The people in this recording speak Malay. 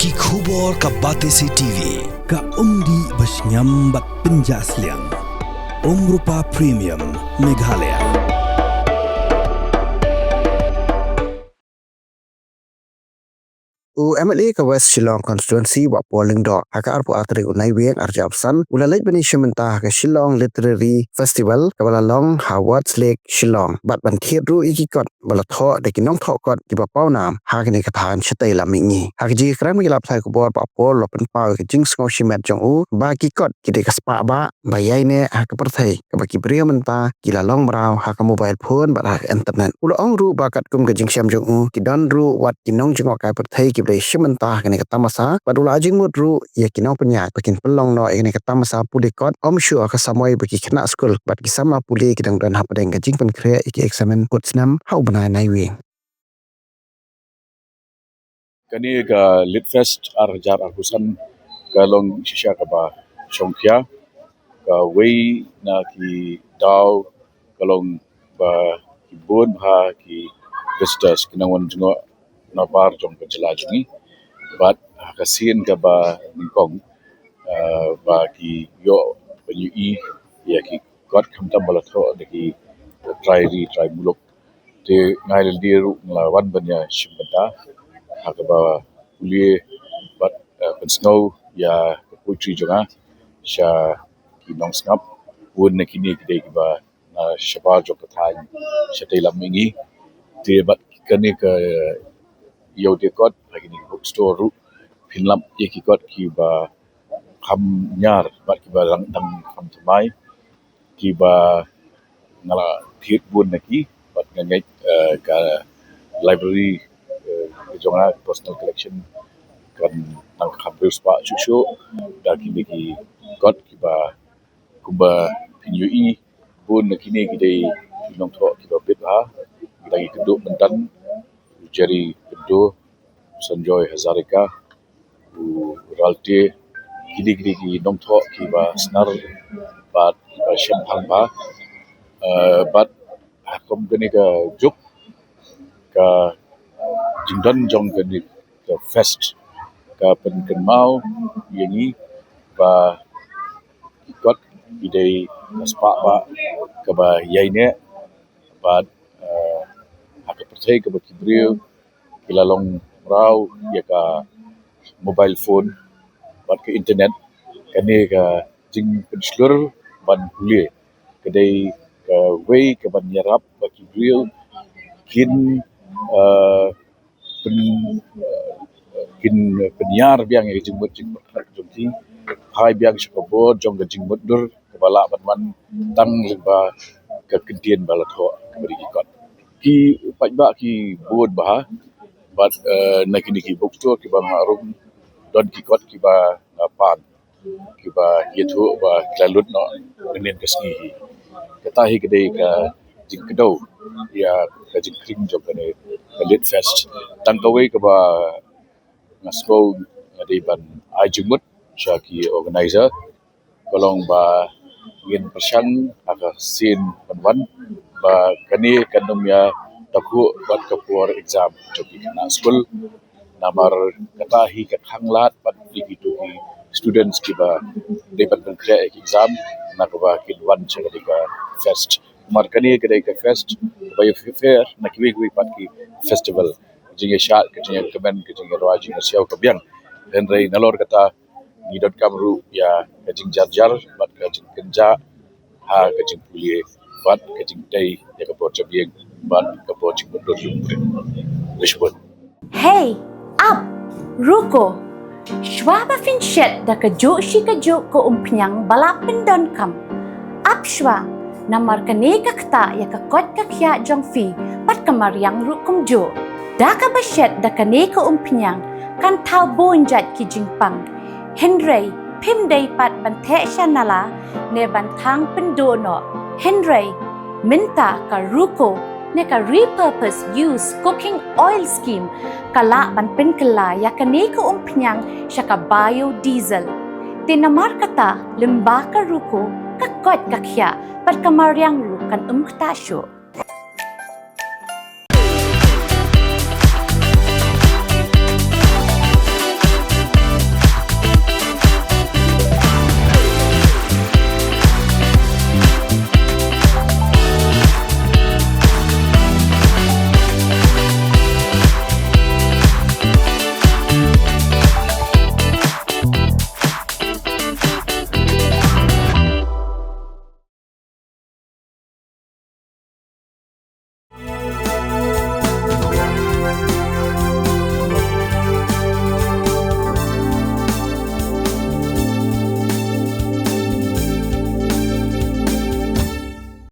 Ki khubor ka Batesi TV. Ka umdi basnyam bak penjaslian. Rupa Premium Meghalaya. MLA ke West Shillong constituency wa polling dog haka arpu atri unai weng arjabsan ulalait bani shimenta ke Shillong Literary Festival ke balalong Howard's Lake Shillong bat ban thiru ikikot balatho de kinong thokot ki bapau nam hakini kathan chatai lamingi hakji kram gi lapthai ko bor pa pol lopen pau ke jing sngo shimet jong u ba kikot ki de kaspa ba bayai ne hak perthai ke baki brio menta ki lalong brau hak mobile phone ba hak internet ulong ru bakat kum ke jing syam jong u ki dan ru wat kinong jong kai perthai ki dari sementah kini kata masa padula ajing mudru ya kinau penyak bikin pelong no ini kata masa pulikot om sure ke samoi bagi kena school bat kisama puli kidang dan hapadeng kajing pen krea iki examen put snam hau benai nai Kani ka Litfest arjar argusan kalong shisha ka ba Chongpia ka wei na ki daw kalong ba ki bon ha ki visitors kinangon jungo na bar jong ka jelajungi but kasin ka ba ningkong ba ki yo penyu ya ki got kamtam balatho de ki try muluk te ngai diru nglawan banya shimbata hakaba kuliah bat pensau ya poetry jonga sha kinong snap won na kini kidai ba na shabar jok thai shatai lamingi te bat kani ka yo de kot lagi ni bookstore ru pinlam ki kot ki ba kham nyar bat ki ba lang dang kham thamai ki ba ngala thit bun na ki bat ngai ka library jonga personal collection kan tang khabir spa chuchu da kini ki got ki ba kumba pinui bun na kini ki dei long tho ki ba bit ha lagi keduk mentan Jerry Pedo Sanjoy Hazarika Ralte kini ki long tho ki ba snar bat ki ba shemphang ba bat hakom kini ka juk ka jingdan jong kini ka fest ka pen mau yangi ba ikot idei spa ba ka ba yaine ba hak percaya ke beriu kilalong rau ya ka mobile phone bat ke internet kani ka jing penslur ban kuliah kedai ka wei ke ban yarap bagi beriu kin kin penyar biang yang jingmut jongti hai biang syakabor jong jing mudur kepala batman tang limba ke kentian balatho beri ikot ki pajba ki bod bah bat nakini ki bookstore ki bang arum don ki kot ki ba pan ki ba yetu ba lalut no nen kesni kata hi kedai ka jing kedau ya ka jing kring jong kane lit fest tangkawai ke ba ngasko di ban ajumut syaki organizer kolong ba ngin persang aka sin ban ba kani kanum ya taku bat kapur exam joki na school namar kata hi ka khanglat pat dikitu hi students ki ba depan kre exam na ko ba kin wan chali ka fest mar kani kedai ka fest ba fair na kiwi pat ki festival jinge shat ke jinge kemen ke jinge raji na siau kebiang dan rei nalor kata ni dot kamru ya ke jing jar bat ke jing kenja ha ke jing pulie bat ke jing dai ya ke bot biang bat ke bot jing betul wishbon Hey, up, ruko. Shwaba finshet da ka jo shi ka jo ko umpiang balapin don kam. Up shwa, namar ka ne ka kta ya ka kot ka kya jong fi, pat ka mariang rukum jo. Da ka bashet da ka ne ka umpiang, kan tau bonjat ki jingpang. Henry, pim day pat bante shanala, ne bantang pendo no. Henry, minta ka ruko, ne ka repurpose use cooking oil scheme kala ban pen kala ya kane ko umpiang siya ka biodiesel tinamar kata limba ka ruko ka kot ka kya par kamaryang ru kan umkta syo